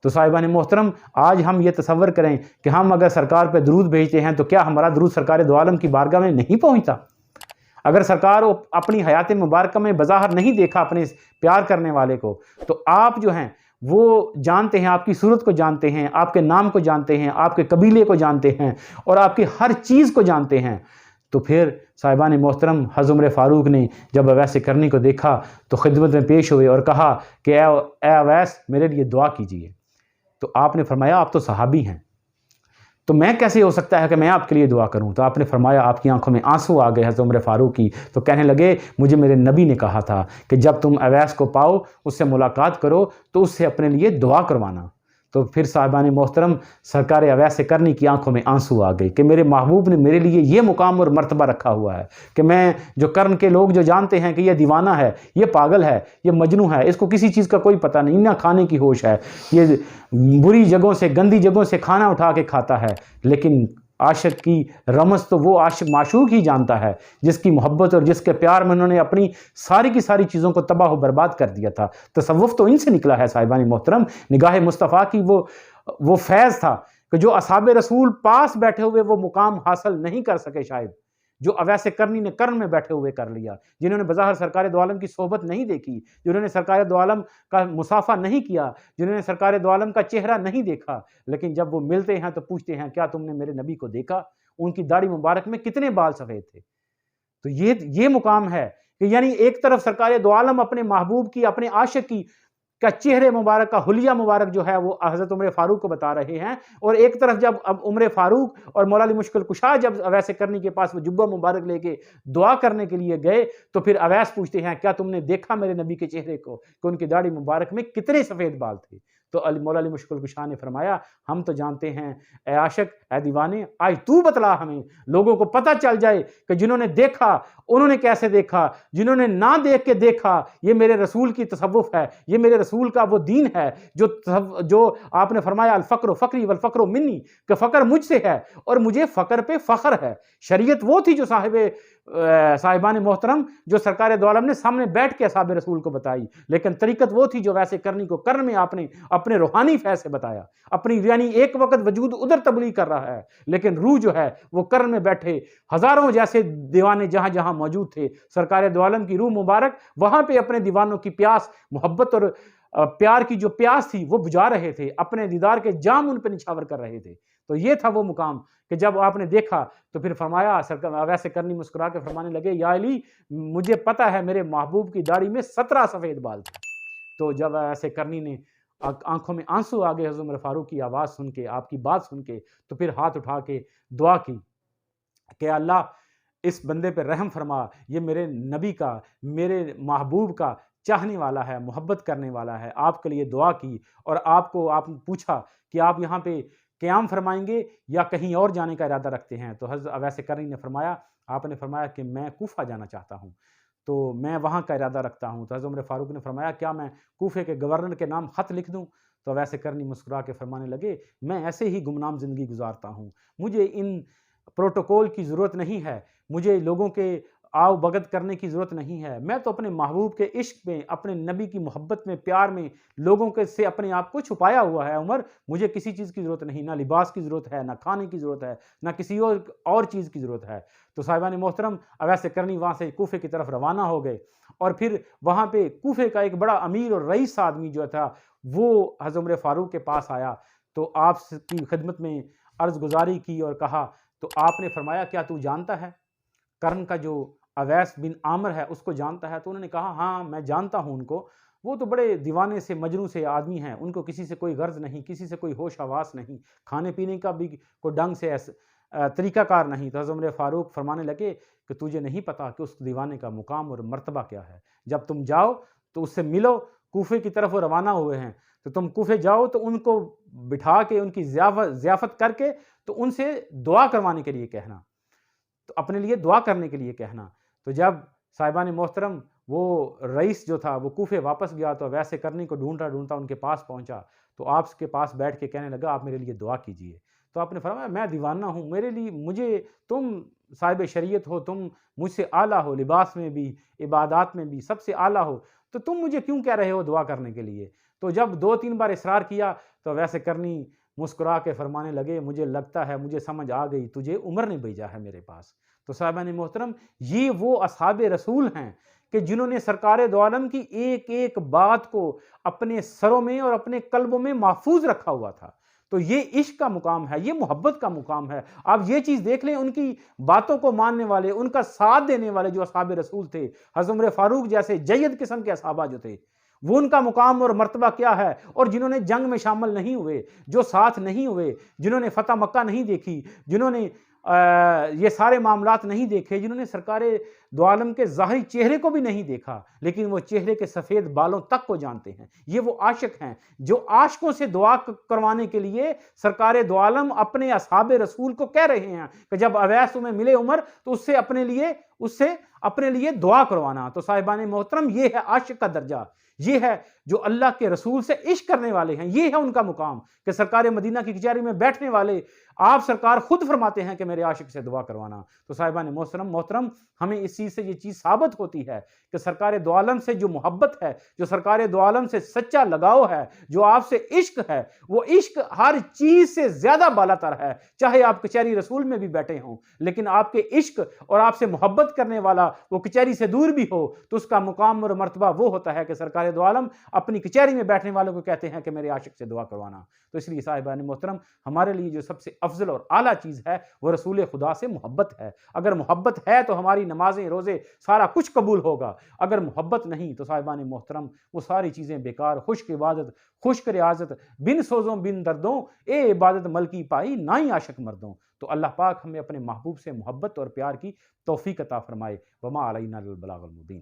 تو صاحبان محترم آج ہم یہ تصور کریں کہ ہم اگر سرکار پہ درود بھیجتے ہیں تو کیا ہمارا درود سرکار دو عالم کی بارگاہ میں نہیں پہنچتا؟ اگر سرکار اپنی حیات مبارکہ میں بظاہر نہیں دیکھا اپنے پیار کرنے والے کو، تو آپ جو ہیں وہ جانتے ہیں، آپ کی صورت کو جانتے ہیں، آپ کے نام کو جانتے ہیں، آپ کے قبیلے کو جانتے ہیں اور آپ کی ہر چیز کو جانتے ہیں، تو پھر صاحبان محترم حضرت عمر فاروق نے جب اویس کرنی کو دیکھا تو خدمت میں پیش ہوئے اور کہا کہ اے اویس میرے لیے دعا کیجئے۔ تو آپ نے فرمایا آپ تو صحابی ہیں، تو میں کیسے ہو سکتا ہے کہ میں آپ کے لیے دعا کروں؟ تو آپ نے فرمایا، آپ کی آنکھوں میں آنسو آ گئے حضرت عمر فاروق کی، تو کہنے لگے مجھے میرے نبی نے کہا تھا کہ جب تم اویس کو پاؤ اس سے ملاقات کرو تو اس سے اپنے لیے دعا کروانا۔ تو پھر صاحبان محترم سرکار اویس کرنی کی آنکھوں میں آنسو آ گئے کہ میرے محبوب نے میرے لیے یہ مقام اور مرتبہ رکھا ہوا ہے کہ میں جو کرن کے لوگ جو جانتے ہیں کہ یہ دیوانہ ہے، یہ پاگل ہے، یہ مجنوں ہے، اس کو کسی چیز کا کوئی پتہ نہیں، نہ کھانے کی ہوش ہے، یہ بری جگہوں سے گندی جگہوں سے کھانا اٹھا کے کھاتا ہے، لیکن عاشق کی رمز تو وہ عاشق معشوق ہی جانتا ہے جس کی محبت اور جس کے پیار میں انہوں نے اپنی ساری کی ساری چیزوں کو تباہ و برباد کر دیا تھا۔ تصوف تو ان سے نکلا ہے صاحبان محترم، نگاہ مصطفیٰ کی وہ فیض تھا کہ جو اصحاب رسول پاس بیٹھے ہوئے وہ مقام حاصل نہیں کر سکے، شاید جو اویس کرنی نے کرن میں بیٹھے ہوئے کر لیا، جنہوں نے بظاہر سرکار دو عالم کی صحبت نہیں دیکھی، جنہوں نے سرکار دو عالم کا مصافحہ نہیں کیا، جنہوں نے سرکار دو عالم کا چہرہ نہیں دیکھا، لیکن جب وہ ملتے ہیں تو پوچھتے ہیں کیا تم نے میرے نبی کو دیکھا؟ ان کی داڑھی مبارک میں کتنے بال سفید تھے۔ تو یہ مقام ہے کہ یعنی ایک طرف سرکار دو عالم اپنے محبوب کی، اپنے عاشق کی کا چہرے مبارک کا حلیہ مبارک جو ہے وہ حضرت عمر فاروق کو بتا رہے ہیں، اور ایک طرف جب اب عمر فاروق اور مولا علی مشکل کشا جب اویس کرنی کے پاس وہ جبہ مبارک لے کے دعا کرنے کے لیے گئے تو پھر اویس پوچھتے ہیں کیا تم نے دیکھا میرے نبی کے چہرے کو کہ ان کی داڑھی مبارک میں کتنے سفید بال تھے؟ تو مولا علی مشکل کشا نے فرمایا ہم تو جانتے ہیں اے عاشق، اے دیوانے، آج تو بتلا ہمیں، لوگوں کو پتہ چل جائے کہ جنہوں نے دیکھا انہوں نے کیسے دیکھا، جنہوں نے نہ دیکھ کے دیکھا، یہ میرے رسول کی تصوف ہے، یہ میرے رسول کا وہ دین ہے جو آپ نے فرمایا الفقر فقری والفقر منی، کہ فقر مجھ سے ہے اور مجھے فقر پہ فخر ہے۔ شریعت وہ تھی جو صاحبان محترم جو سرکار دو عالم نے سامنے بیٹھ کے اصحاب رسول کو بتائی، لیکن طریقت وہ تھی جو ویسے کرنی کو کرن میں آپ نے اپنے روحانی فیض سے بتایا، اپنی یعنی ایک وقت وجود ادھر تبلیغ کر رہا ہے لیکن روح جو ہے وہ کرن میں بیٹھے ہزاروں جیسے دیوانے جہاں جہاں موجود تھے، سرکار دو عالم کی روح مبارک وہاں پہ اپنے دیوانوں کی پیاس، محبت اور پیار کی جو پیاس تھی وہ بجھا رہے تھے، اپنے دیدار کے جام ان پہ نچھاور کر رہے تھے۔ تو یہ تھا وہ مقام کہ جب آپ نے دیکھا تو پھر فرمایا، اویس کرنی مسکرا کے فرمانے لگے یا علی مجھے پتہ ہے میرے محبوب کی داڑھی میں 17 سفید بال تھے۔ تو جب اویس کرنی نے آنکھوں میں آنسو آگے حضرت عمر فاروق کی آواز سن کے، آپ کی بات سن کے، تو پھر ہاتھ اٹھا کے دعا کی کہ اللہ اس بندے پہ رحم فرما، یہ میرے نبی کا، میرے محبوب کا چاہنے والا ہے، محبت کرنے والا ہے۔ آپ کے لیے دعا کی اور آپ نے پوچھا کہ آپ یہاں پہ قیام فرمائیں گے یا کہیں اور جانے کا ارادہ رکھتے ہیں؟ تو حضرت اویس کرنی نے فرمایا، آپ نے فرمایا کہ میں کوفہ جانا چاہتا ہوں، تو میں وہاں کا ارادہ رکھتا ہوں۔ تو حضرت عمر فاروق نے فرمایا کیا میں کوفے کے گورنر کے نام خط لکھ دوں؟ تو اویس کرنی مسکرا کے فرمانے لگے میں ایسے ہی گمنام زندگی گزارتا ہوں، مجھے ان پروٹوکول کی ضرورت نہیں ہے، مجھے لوگوں کے آؤ بگت کرنے کی ضرورت نہیں ہے، میں تو اپنے محبوب کے عشق میں، اپنے نبی کی محبت میں، پیار میں لوگوں کے سے اپنے آپ کو چھپایا ہوا ہے عمر، مجھے کسی چیز کی ضرورت نہیں، نہ لباس کی ضرورت ہے، نہ کھانے کی ضرورت ہے، نہ کسی اور چیز کی ضرورت ہے۔ تو صاحبان محترم اویس کرنی وہاں سے کوفے کی طرف روانہ ہو گئے اور پھر وہاں پہ کوفے کا ایک بڑا امیر اور رئیس آدمی جو تھا وہ حضرت عمر فاروق کے پاس آیا تو آپ کی خدمت میں عرض گزاری کی اور کہا، تو آپ نے فرمایا کیا تو جانتا ہے کرن کا جو اویس بن عامر ہے اس کو جانتا ہے؟ تو انہوں نے کہا ہاں میں جانتا ہوں ان کو، وہ تو بڑے دیوانے سے مجنوں سے آدمی ہیں، ان کو کسی سے کوئی غرض نہیں، کسی سے کوئی ہوش حواس نہیں، کھانے پینے کا بھی کوئی ڈنگ سے طریقہ کار نہیں۔ تو حضرت عمر فاروق فرمانے لگے کہ تجھے نہیں پتا کہ اس دیوانے کا مقام اور مرتبہ کیا ہے، جب تم جاؤ تو اس سے ملو، کوفے کی طرف وہ روانہ ہوئے ہیں، تو تم کوفے جاؤ تو ان کو بٹھا کے ان کی ضیافت کر کے تو ان سے دعا کروانے کے لیے کہنا، تو اپنے لیے دعا کرنے کے لیے کہنا۔ تو جب صاحبان محترم وہ رئیس جو تھا وہ کوفے واپس گیا تو اویس کرنی کو ڈھونڈتا ڈھونڈتا ان کے پاس پہنچا تو آپ کے پاس بیٹھ کے کہنے لگا آپ میرے لیے دعا کیجئے۔ تو آپ نے فرمایا میں دیوانہ ہوں، مجھے تم صاحب شریعت ہو، تم مجھ سے اعلیٰ ہو، لباس میں بھی، عبادات میں بھی سب سے اعلیٰ ہو، تو تم مجھے کیوں کہہ رہے ہو دعا کرنے کے لیے؟ تو جب 2-3 بار اصرار کیا تو ویسے کرنی مسکرا کے فرمانے لگے مجھے لگتا ہے مجھے سمجھ آ گئی تجھے عمر نے بھیجا ہے میرے پاس۔ تو صاحبان محترم یہ وہ اصحاب رسول ہیں کہ جنہوں نے سرکار دو عالم کی ایک ایک بات کو اپنے سروں میں اور اپنے قلبوں میں محفوظ رکھا ہوا تھا۔ تو یہ عشق کا مقام ہے، یہ محبت کا مقام ہے۔ آپ یہ چیز دیکھ لیں، ان کی باتوں کو ماننے والے، ان کا ساتھ دینے والے جو اصحاب رسول تھے، حضرت عمر فاروق جیسے جید قسم کے صحابہ جو تھے، وہ ان کا مقام اور مرتبہ کیا ہے، اور جنہوں نے جنگ میں شامل نہیں ہوئے، جو ساتھ نہیں ہوئے، جنہوں نے فتح مکہ نہیں دیکھی، جنہوں نے یہ سارے معاملات نہیں دیکھے، جنہوں نے سرکار دو عالم کے ظاہری چہرے کو بھی نہیں دیکھا، لیکن وہ چہرے کے سفید بالوں تک کو جانتے ہیں۔ یہ وہ عاشق ہیں جو عاشقوں سے دعا کروانے کے لیے سرکار دو عالم اپنے اصحاب رسول کو کہہ رہے ہیں کہ جب اویس تمہیں ملے عمر تو اس سے اپنے لیے دعا کروانا۔ تو صاحبان محترم، یہ ہے عاشق کا درجہ، یہ ہے جو اللہ کے رسول سے عشق کرنے والے ہیں، یہ ہے ان کا مقام کہ سرکار مدینہ کی کچہری میں بیٹھنے والے آپ سرکار خود فرماتے ہیں کہ میرے عاشق سے دعا کروانا۔ تو صاحبان محترم، ہمیں اس چیز سے یہ چیز ثابت ہوتی ہے کہ سرکار دو عالم سے جو محبت ہے، جو سرکار دو عالم سے سچا لگاؤ ہے، جو آپ سے عشق ہے، وہ عشق ہر چیز سے زیادہ بالا تر ہے۔ چاہے آپ کچہری رسول میں بھی بیٹھے ہوں، لیکن آپ کے عشق اور آپ سے محبت کرنے والا وہ کچہری سے دور بھی ہو تو اس کا مقام اور مرتبہ وہ ہوتا ہے کہ سرکار دو عالم اپنی کچہری میں بیٹھنے والوں کو کہتے ہیں کہ میرے عاشق سے دعا کروانا۔ تو اس لیے صاحبان محترم، ہمارے لیے جو سب سے افضل اور اعلیٰ چیز ہے وہ رسول خدا سے محبت ہے۔ اگر محبت ہے تو ہماری نمازیں، روزے، سارا کچھ قبول ہوگا۔ اگر محبت نہیں تو صاحبان محترم وہ ساری چیزیں بیکار، خشک عبادت، خشک ریاضت، بن سوزوں بن دردوں، اے عبادت ملکی پائی نہ ہی عاشق مردوں۔ تو اللہ پاک ہمیں اپنے محبوب سے محبت اور پیار کی توفیق عطا فرمائے۔ وما علینا الا البلاغ المبین۔